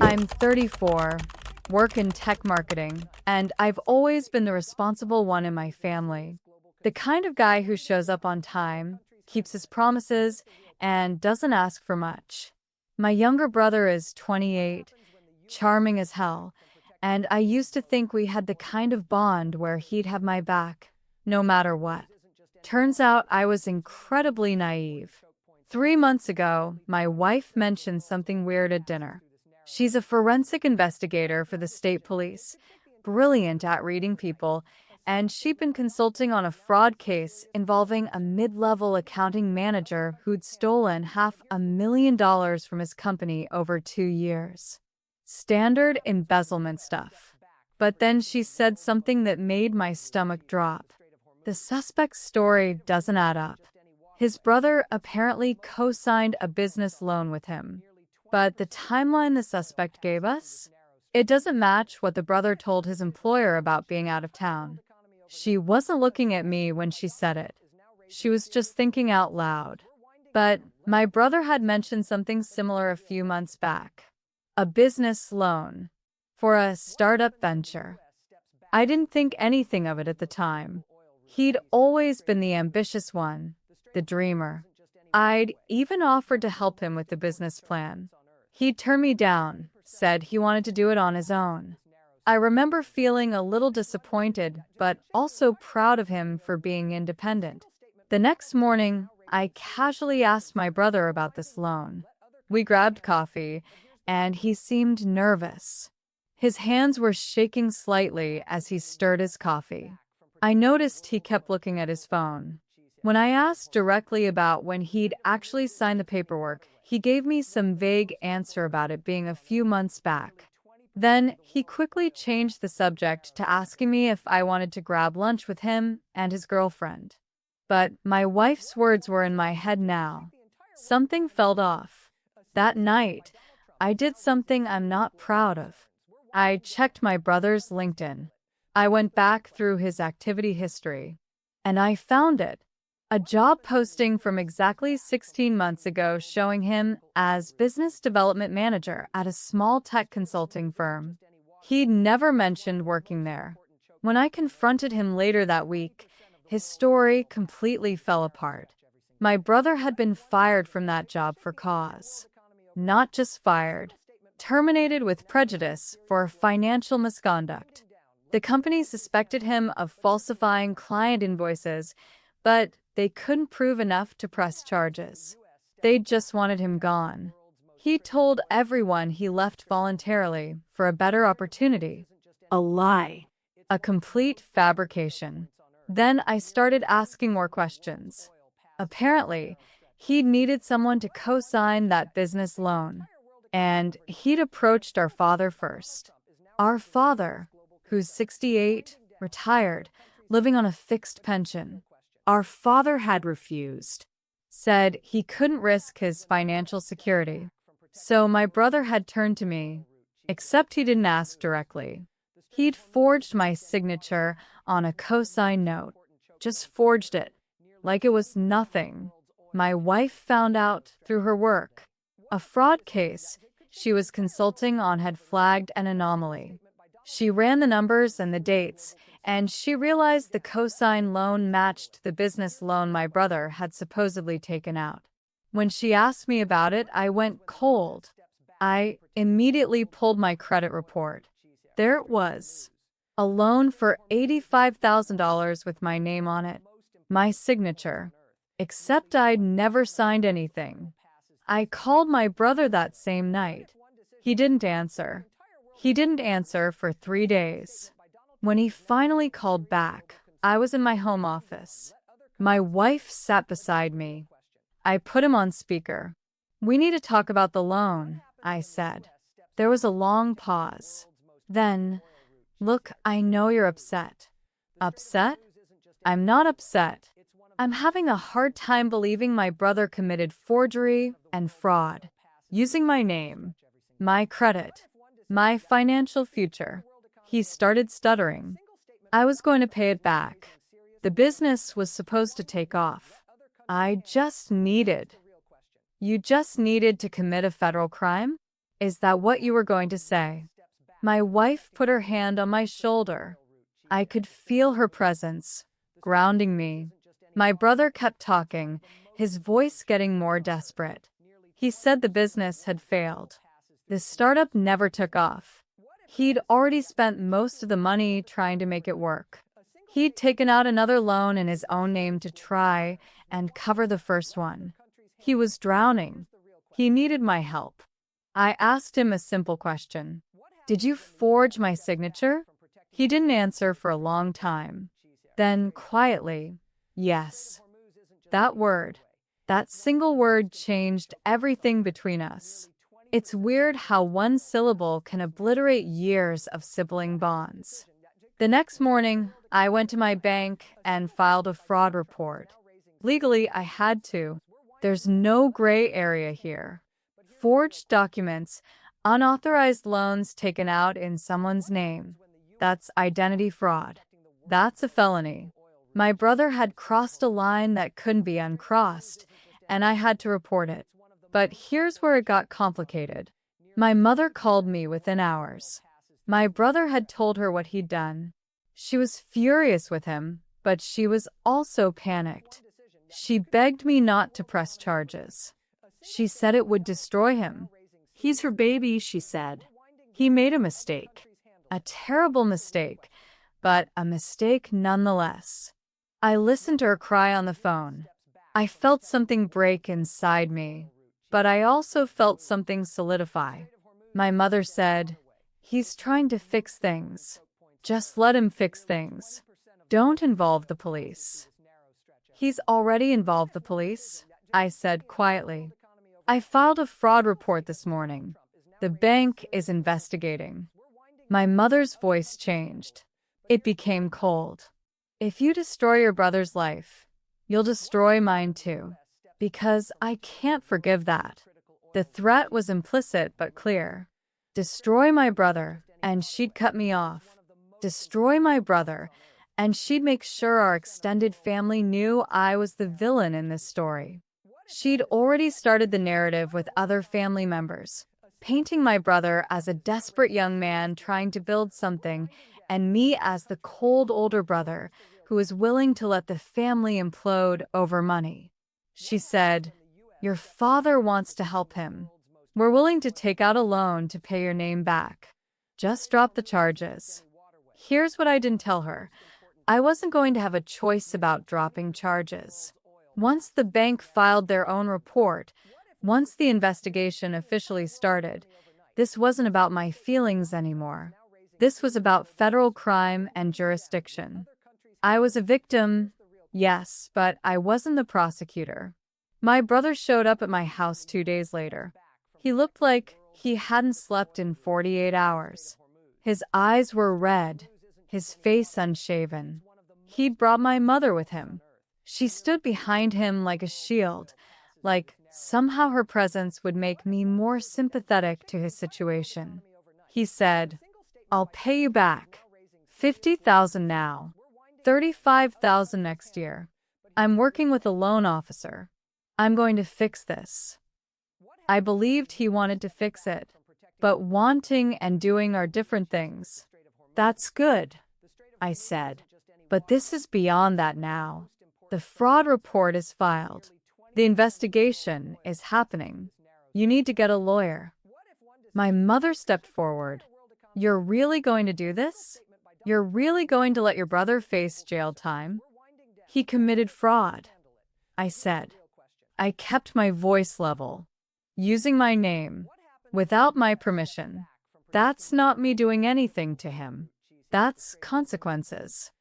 I'm 34, work in tech marketing, and I've always been the responsible one in my family. The kind of guy who shows up on time, keeps his promises, and doesn't ask for much. My younger brother is 28, charming as hell, and I used to think we had the kind of bond where he'd have my back, no matter what. Turns out I was incredibly naive. 3 months ago, my wife mentioned something weird at dinner. She's a forensic investigator for the state police, brilliant at reading people, and she'd been consulting on a fraud case involving a mid-level accounting manager who'd stolen $500,000 from his company over 2 years. Standard embezzlement stuff. But then she said something that made my stomach drop. The suspect's story doesn't add up. His brother apparently co-signed a business loan with him. But the timeline the suspect gave us? It doesn't match what the brother told his employer about being out of town. She wasn't looking at me when she said it. She was just thinking out loud. But my brother had mentioned something similar a few months back. A business loan for a startup venture. I didn't think anything of it at the time. He'd always been the ambitious one, the dreamer. I'd even offered to help him with the business plan. He'd turned me down, said he wanted to do it on his own. I remember feeling a little disappointed, but also proud of him for being independent. The next morning, I casually asked my brother about this loan. We grabbed coffee, and he seemed nervous. His hands were shaking slightly as he stirred his coffee. I noticed he kept looking at his phone. When I asked directly about when he'd actually signed the paperwork, he gave me some vague answer about it being a few months back. Then he quickly changed the subject to asking me if I wanted to grab lunch with him and his girlfriend. But my wife's words were in my head now. Something felt off. That night, I did something I'm not proud of. I checked my brother's LinkedIn. I went back through his activity history, and I found it. A job posting from exactly 16 months ago showing him as business development manager at a small tech consulting firm. He'd never mentioned working there. When I confronted him later that week, his story completely fell apart. My brother had been fired from that job for cause. Not just fired, terminated with prejudice for financial misconduct. The company suspected him of falsifying client invoices, but they couldn't prove enough to press charges. They just wanted him gone. He told everyone he left voluntarily for a better opportunity. A lie. A complete fabrication. Then I started asking more questions. Apparently, he'd needed someone to co-sign that business loan. And he'd approached our father first. Our father, who's 68, retired, living on a fixed pension. Our father had refused, said he couldn't risk his financial security. So my brother had turned to me, except he didn't ask directly. He'd forged my signature on a co-sign note, just forged it, like it was nothing. My wife found out through her work. A fraud case she was consulting on had flagged an anomaly. She ran the numbers and the dates, and she realized the cosign loan matched the business loan my brother had supposedly taken out. When she asked me about it, I went cold. I immediately pulled my credit report. There it was. A loan for $85,000 with my name on it. My signature. Except I'd never signed anything. I called my brother that same night. He didn't answer. He didn't answer for 3 days. When he finally called back, I was in my home office. My wife sat beside me. I put him on speaker. "We need to talk about the loan," I said. There was a long pause. Then, "Look, I know you're upset." "Upset? I'm not upset. I'm having a hard time believing my brother committed forgery and fraud, using my name, my credit, my financial future." He started stuttering. I was going to pay it back. The business was supposed to take off. I just needed. "You just needed to commit a federal crime?" Is that what you were going to say? My wife put her hand on my shoulder. I could feel her presence, grounding me. My brother kept talking, his voice getting more desperate. He said the business had failed. The startup never took off. He'd already spent most of the money trying to make it work. He'd taken out another loan in his own name to try and cover the first one. He was drowning. He needed my help. I asked him a simple question. Did you forge my signature? He didn't answer for a long time. Then, quietly, yes. That word, that single word changed everything between us. It's weird how one syllable can obliterate years of sibling bonds. The next morning, I went to my bank and filed a fraud report. Legally, I had to. There's no gray area here. Forged documents, unauthorized loans taken out in someone's name. That's identity fraud. That's a felony. My brother had crossed a line that couldn't be uncrossed, and I had to report it. But here's where it got complicated. My mother called me within hours. My brother had told her what he'd done. She was furious with him, but she was also panicked. She begged me not to press charges. She said it would destroy him. He's her baby, she said. He made a mistake. A terrible mistake, but a mistake nonetheless. I listened to her cry on the phone. I felt something break inside me, but I also felt something solidify. My mother said, "He's trying to fix things. Just let him fix things. Don't involve the police." He's already involved the police, I said quietly. I filed a fraud report this morning. The bank is investigating. My mother's voice changed. It became cold. If you destroy your brother's life, you'll destroy mine too. Because I can't forgive that. The threat was implicit but clear. Destroy my brother, and she'd cut me off. Destroy my brother, and she'd make sure our extended family knew I was the villain in this story. She'd already started the narrative with other family members, painting my brother as a desperate young man trying to build something, and me as the cold older brother who was willing to let the family implode over money. She said, "Your father wants to help him. We're willing to take out a loan to pay your name back. Just drop the charges." Here's what I didn't tell her. I wasn't going to have a choice about dropping charges. Once the bank filed their own report, once the investigation officially started, this wasn't about my feelings anymore. This was about federal crime and jurisdiction. I was a victim, yes, but I wasn't the prosecutor. My brother showed up at my house 2 days later. He looked like he hadn't slept in 48 hours. His eyes were red, his face unshaven. He'd brought my mother with him. She stood behind him like a shield, like somehow her presence would make me more sympathetic to his situation. He said, "I'll pay you back. 50,000 now. 35,000 next year. I'm working with a loan officer. I'm going to fix this." I believed he wanted to fix it, but wanting and doing are different things. "That's good," I said. "But this is beyond that now. The fraud report is filed. The investigation is happening. You need to get a lawyer." My mother stepped forward. "You're really going to do this? You're really going to let your brother face jail time? He committed fraud," I said. I kept my voice level, using my name, without my permission. "That's not me doing anything to him. That's consequences."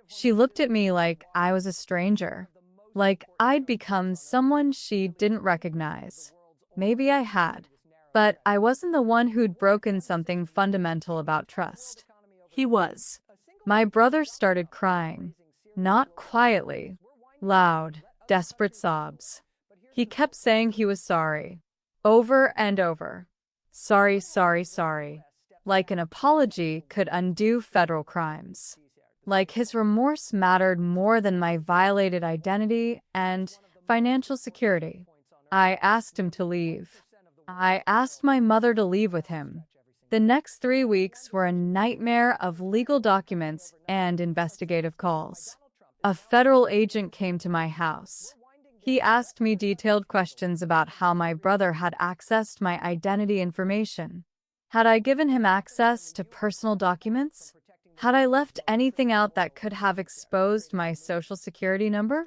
She looked at me like I was a stranger, like I'd become someone she didn't recognize. Maybe I had, but I wasn't the one who'd broken something fundamental about trust. He was. My brother started crying, not quietly, loud, desperate sobs. He kept saying he was sorry, over and over. Sorry, sorry, sorry. Like an apology could undo federal crimes. Like his remorse mattered more than my violated identity and financial security. I asked him to leave. I asked my mother to leave with him. The next 3 weeks were a nightmare of legal documents and investigative calls. A federal agent came to my house. He asked me detailed questions about how my brother had accessed my identity information. Had I given him access to personal documents? Had I left anything out that could have exposed my social security number?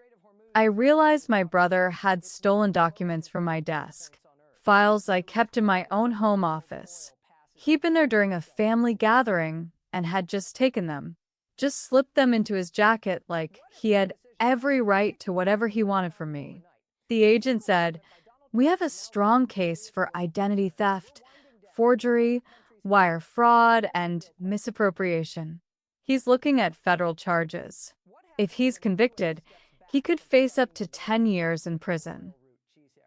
I realized my brother had stolen documents from my desk, files I kept in my own home office. He'd been there during a family gathering and had just taken them, just slipped them into his jacket like he had every right to whatever he wanted from me. The agent said, "We have a strong case for identity theft, forgery, wire fraud, and misappropriation. He's looking at federal charges. If he's convicted, he could face up to 10 years in prison."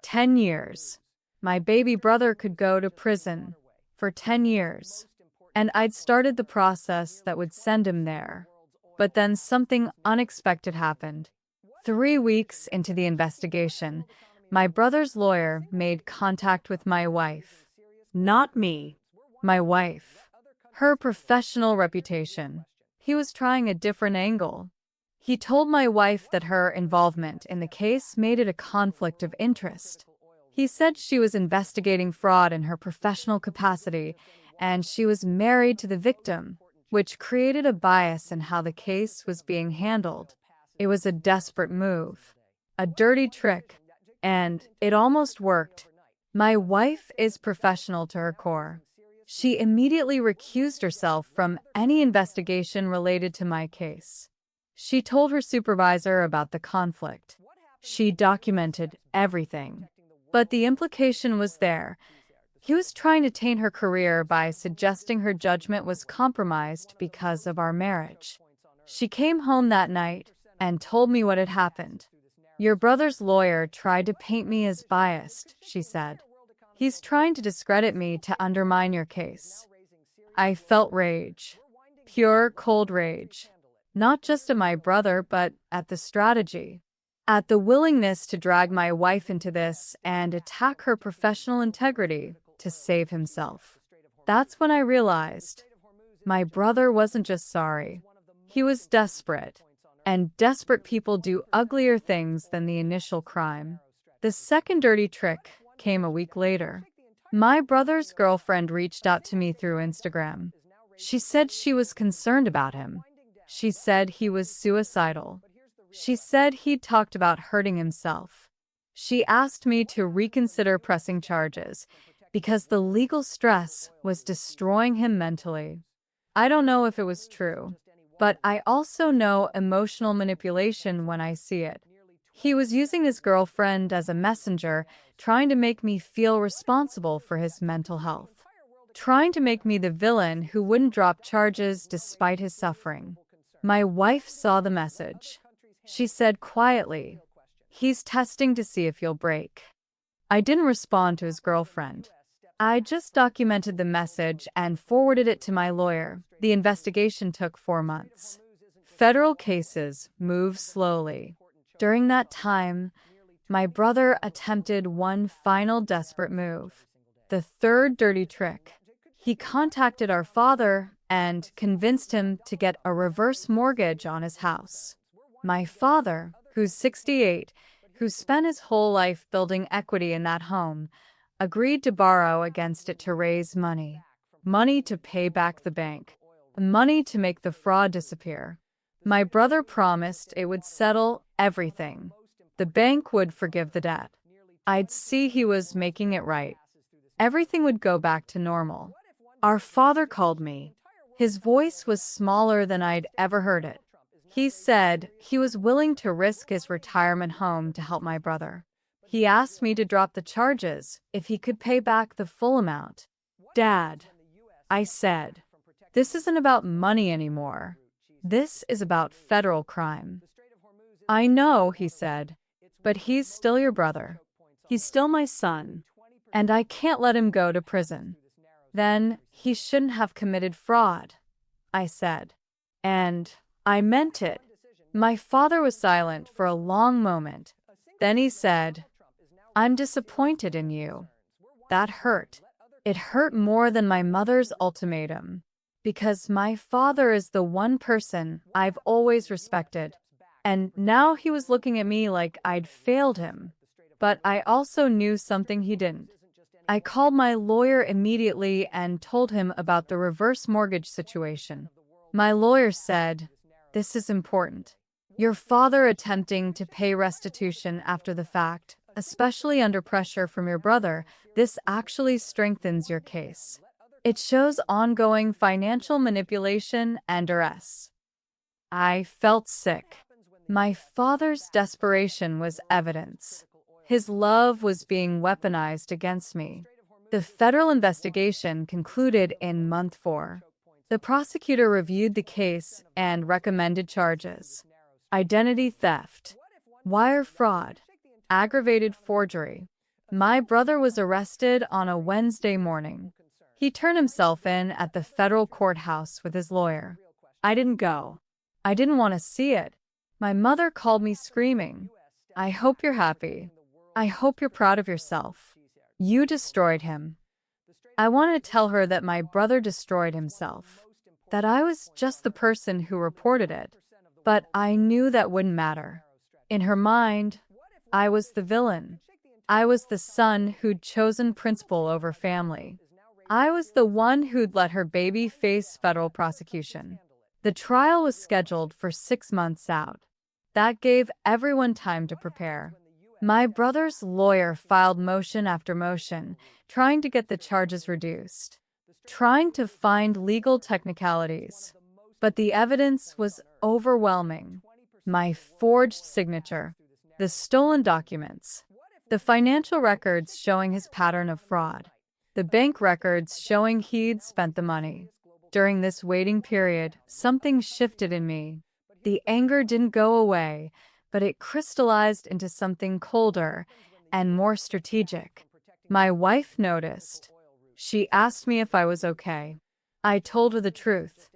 10 years. My baby brother could go to prison for 10 years. And I'd started the process that would send him there. But then something unexpected happened. 3 weeks into the investigation, my brother's lawyer made contact with my wife. Not me. My wife. Her professional reputation. He was trying a different angle. He told my wife that her involvement in the case made it a conflict of interest. He said she was investigating fraud in her professional capacity, and she was married to the victim, which created a bias in how the case was being handled. It was a desperate move, a dirty trick, and it almost worked. My wife is professional to her core. She immediately recused herself from any investigation related to my case. She told her supervisor about the conflict. She documented everything. But the implication was there. He was trying to taint her career by suggesting her judgment was compromised because of our marriage. She came home that night and told me what had happened. "Your brother's lawyer tried to paint me as biased," she said. "He's trying to discredit me to undermine your case." I felt rage. Pure, cold rage. Not just at my brother, but at the strategy. At the willingness to drag my wife into this and attack her professional integrity to save himself. That's when I realized my brother wasn't just sorry. He was desperate. And desperate people do uglier things than the initial crime. The second dirty trick came a week later. My brother's girlfriend reached out to me through Instagram. She said she was concerned about him. She said he was suicidal. She said he'd talked about hurting himself. She asked me to reconsider pressing charges because the legal stress was destroying him mentally. I don't know if it was true, but I also know emotional manipulation when I see it. He was using his girlfriend as a messenger, trying to make me feel responsible for his mental health, trying to make me the villain who wouldn't drop charges despite his suffering. My wife saw the message. She said quietly, "He's testing to see if you'll break." I didn't respond to his girlfriend. I just documented the message and forwarded it to my lawyer. The investigation took 4 months. Federal cases move slowly. During that time, my brother attempted one final desperate move. The third dirty trick. He contacted our father and convinced him to get a reverse mortgage on his house. My father, who's 68, who spent his whole life building equity in that home, agreed to borrow against it to raise money. Money to pay back the bank. Money to make the fraud disappear. My brother promised it would settle everything. The bank would forgive the debt. I'd see he was making it right. Everything would go back to normal. Our father called me. His voice was smaller than I'd ever heard it. He said he was willing to risk his retirement home to help my brother. He asked me to drop the charges if he could pay back the full amount. "Dad," I said, "this isn't about money anymore. This is about federal crime." "I know," he said, "but he's still your brother. He's still my son, and I can't let him go to prison." "Then he shouldn't have committed fraud," I said. And I meant it. My father was silent for a long moment. Then he said, "I'm disappointed in you." That hurt. It hurt more than my mother's ultimatum, because my father is the one person I've always respected. And now he was looking at me like I'd failed him. But I also knew something he didn't. I called my lawyer immediately and told him about the reverse mortgage situation. My lawyer said, "This is important. Your father attempting to pay restitution after the fact, especially under pressure from your brother, this actually strengthens your case. It shows ongoing financial manipulation and duress." I felt sick. My father's desperation was evidence. His love was being weaponized against me. The federal investigation concluded in month 4. The prosecutor reviewed the case and recommended charges: identity theft, wire fraud, aggravated forgery. My brother was arrested on a Wednesday morning. He turned himself in at the federal courthouse with his lawyer. I didn't go. I didn't want to see it. My mother called me screaming, "I hope you're happy. I hope you're proud of yourself. You destroyed him." I wanted to tell her that my brother destroyed himself, that I was just the person who reported it, but I knew that wouldn't matter. In her mind, I was the villain. I was the son who'd chosen principle over family. I was the one who'd let her baby face federal prosecution. The trial was scheduled for 6 months out. That gave everyone time to prepare. My brother's lawyer filed motion after motion, trying to get the charges reduced, trying to find legal technicalities. But the evidence was overwhelming. My forged signature, the stolen documents, the financial records showing his pattern of fraud, the bank records showing he'd spent the money. During this waiting period, something shifted in me. The anger didn't go away, but it crystallized into something colder and more strategic. My wife noticed. She asked me if I was okay. I told her the truth.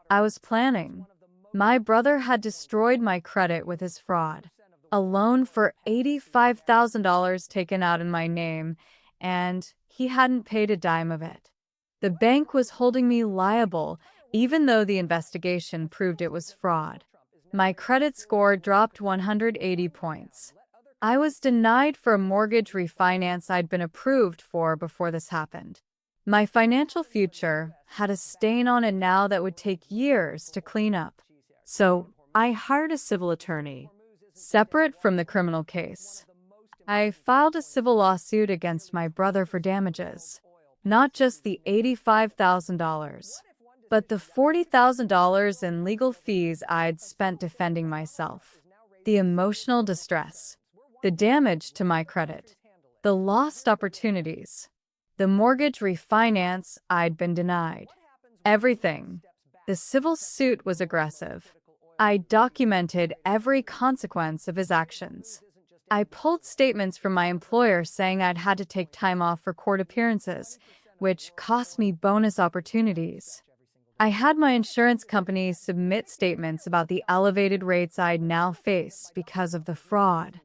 I was planning. My brother had destroyed my credit with his fraud. A loan for $85,000 taken out in my name, and he hadn't paid a dime of it. The bank was holding me liable, even though the investigation proved it was fraud. My credit score dropped 180 points. I was denied for a mortgage refinance I'd been approved for before this happened. My financial future had a stain on it now that would take years to clean up. So I hired a civil attorney, separate from the criminal case. I filed a civil lawsuit against my brother for damages, not just the $85,000, but the $40,000 in legal fees I'd spent defending myself, the emotional distress, the damage to my credit, the lost opportunities, the mortgage refinance I'd been denied. Everything. The civil suit was aggressive. I documented every consequence of his actions. I pulled statements from my employer saying I'd had to take time off for court appearances, which cost me bonus opportunities. I had my insurance company submit statements about the elevated rates I'd now face because of the fraud.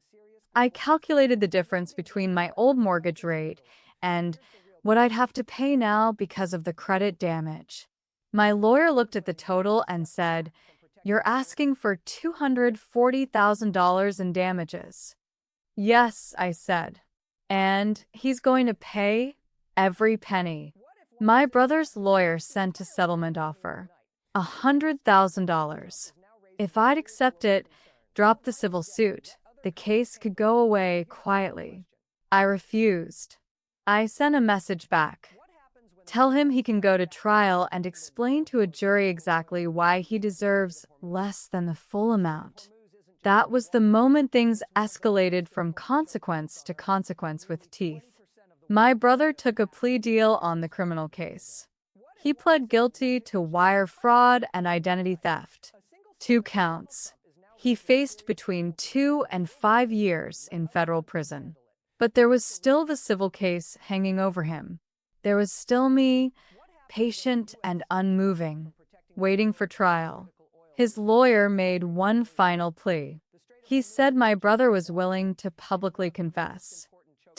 I calculated the difference between my old mortgage rate and what I'd have to pay now because of the credit damage. My lawyer looked at the total and said, "You're asking for $240,000 in damages." "Yes," I said. "And he's going to pay every penny." My brother's lawyer sent a settlement offer, $100,000. If I'd accept it, drop the civil suit, the case could go away quietly. I refused. I sent a message back. Tell him he can go to trial and explain to a jury exactly why he deserves less than the full amount. That was the moment things escalated from consequence to consequence with teeth. My brother took a plea deal on the criminal case. He pled guilty to wire fraud and identity theft, 2 counts. He faced between 2 and 5 years in federal prison. But there was still the civil case hanging over him. There was still me, patient and unmoving, waiting for trial. His lawyer made one final plea. He said my brother was willing to publicly confess,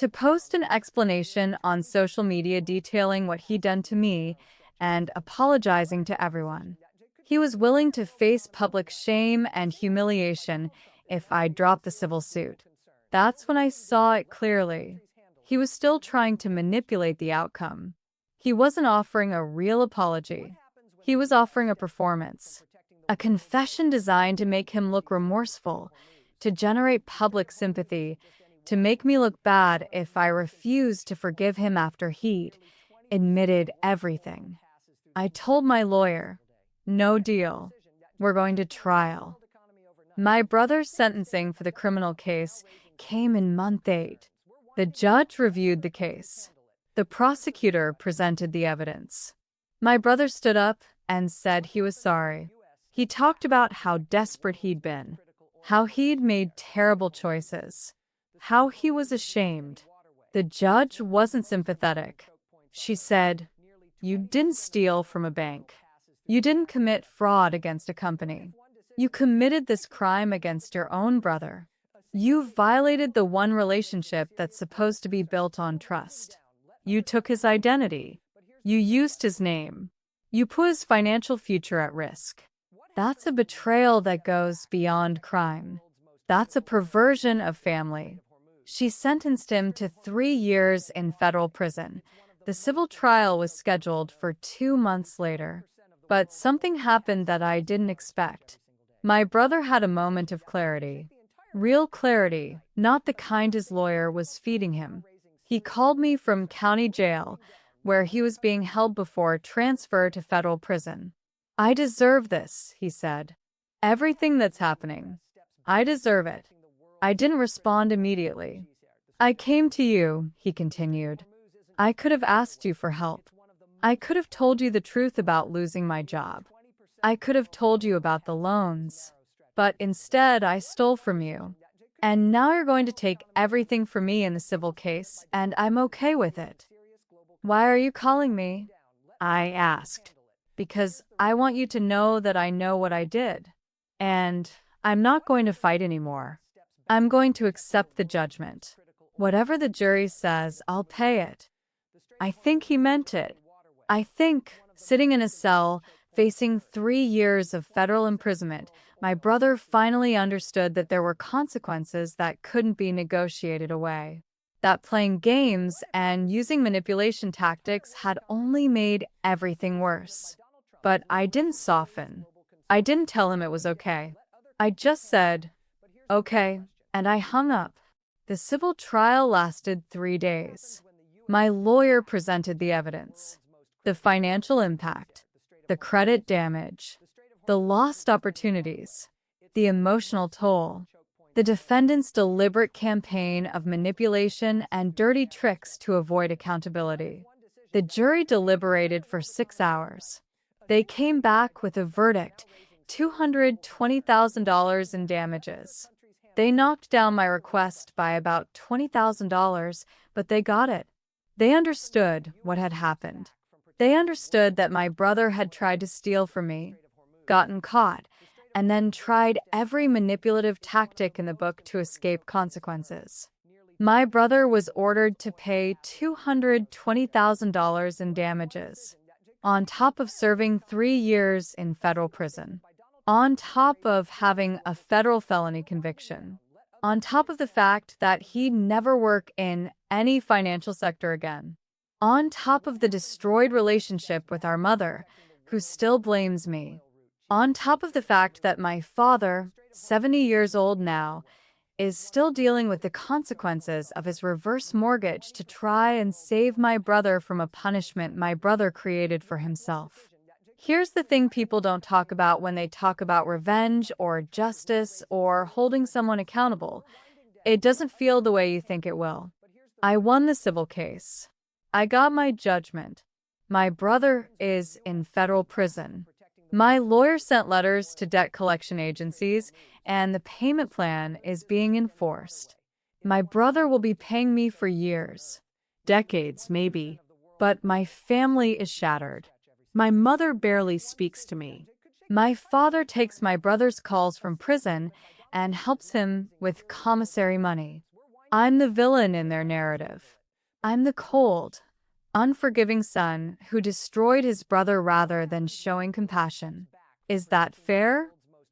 To post an explanation on social media detailing what he'd done to me and apologizing to everyone. He was willing to face public shame and humiliation if I dropped the civil suit. That's when I saw it clearly. He was still trying to manipulate the outcome. He wasn't offering a real apology. He was offering a performance, a confession designed to make him look remorseful, to generate public sympathy, to make me look bad if I refused to forgive him after he'd admitted everything. I told my lawyer, no deal. We're going to trial. My brother's sentencing for the criminal case came in month 8. The judge reviewed the case. The prosecutor presented the evidence. My brother stood up and said he was sorry. He talked about how desperate he'd been, how he'd made terrible choices, how he was ashamed. The judge wasn't sympathetic. She said, "You didn't steal from a bank. You didn't commit fraud against a company. You committed this crime against your own brother. You violated the one relationship that's supposed to be built on trust. You took his identity. You used his name. You put his financial future at risk. That's a betrayal that goes beyond crime. That's a perversion of family." She sentenced him to 3 years in federal prison. The civil trial was scheduled for 2 months later. But something happened that I didn't expect. My brother had a moment of clarity. Real clarity, not the kind his lawyer was feeding him. He called me from county jail, where he was being held before transfer to federal prison. "I deserve this," he said. "Everything that's happening. I deserve it." I didn't respond immediately. "I came to you," he continued. "I could have asked you for help. I could have told you the truth about losing my job. I could have told you about the loans. But instead, I stole from you. And now you're going to take everything from me in the civil case, and I'm okay with it." "Why are you calling me?" I asked. "Because I want you to know that I know what I did. And I'm not going to fight anymore. I'm going to accept the judgment. Whatever the jury says, I'll pay it." I think he meant it. I think, sitting in a cell, facing 3 years of federal imprisonment, my brother finally understood that there were consequences that couldn't be negotiated away. That playing games and using manipulation tactics had only made everything worse. But I didn't soften. I didn't tell him it was okay. I just said, "Okay," and I hung up. The civil trial lasted 3 days. My lawyer presented the evidence, the financial impact, the credit damage, the lost opportunities, the emotional toll, the defendant's deliberate campaign of manipulation and dirty tricks to avoid accountability. The jury deliberated for 6 hours. They came back with a verdict, $220,000 in damages. They knocked down my request by about $20,000, but they got it. They understood what had happened. They understood that my brother had tried to steal from me, gotten caught, and then tried every manipulative tactic in the book to escape consequences. My brother was ordered to pay $220,000 in damages, on top of serving 3 years in federal prison, on top of having a federal felony conviction, on top of the fact that he'd never work in any financial sector again, on top of the destroyed relationship with our mother, who still blames me, on top of the fact that my father, 70 years old now, is still dealing with the consequences of his reverse mortgage to try and save my brother from a punishment my brother created for himself. Here's the thing people don't talk about when they talk about revenge or justice or holding someone accountable. It doesn't feel the way you think it will. I won the civil case. I got my judgment. My brother is in federal prison. My lawyer sent letters to debt collection agencies, and the payment plan is being enforced. My brother will be paying me for years, decades maybe, but my family is shattered. My mother barely speaks to me. My father takes my brother's calls from prison and helps him with commissary money. I'm the villain in their narrative. I'm the cold, unforgiving son who destroyed his brother rather than showing compassion. Is that fair?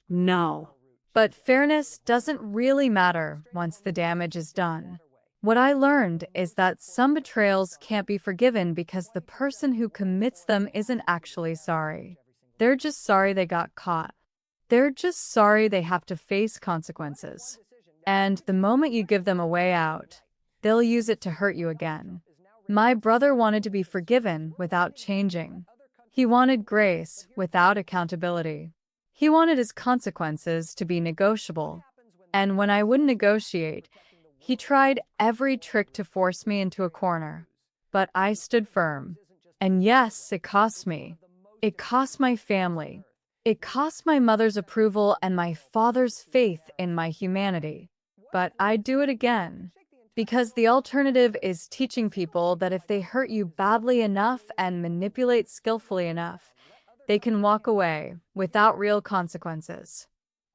No. But fairness doesn't really matter once the damage is done. What I learned is that some betrayals can't be forgiven because the person who commits them isn't actually sorry. They're just sorry they got caught. They're just sorry they have to face consequences. And the moment you give them a way out, they'll use it to hurt you again. My brother wanted to be forgiven without changing. He wanted grace without accountability. He wanted his consequences to be negotiable. And when I wouldn't negotiate, he tried every trick to force me into a corner. But I stood firm. And yes, it cost me. It cost my family. It cost my mother's approval and my father's faith in my humanity. But I'd do it again. Because the alternative is teaching people that if they hurt you badly enough and manipulate skillfully enough, they can walk away without real consequences.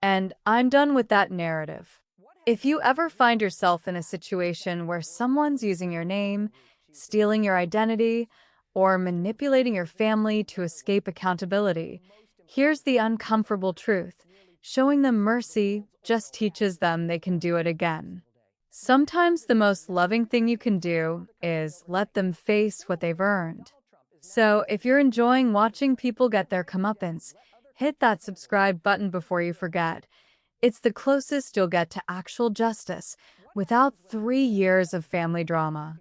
And I'm done with that narrative. If you ever find yourself in a situation where someone's using your name, stealing your identity, or manipulating your family to escape accountability, here's the uncomfortable truth. Showing them mercy just teaches them they can do it again. Sometimes the most loving thing you can do is let them face what they've earned. So, if you're enjoying watching people get their comeuppance, hit that subscribe button before you forget. It's the closest you'll get to actual justice without 3 years of family drama.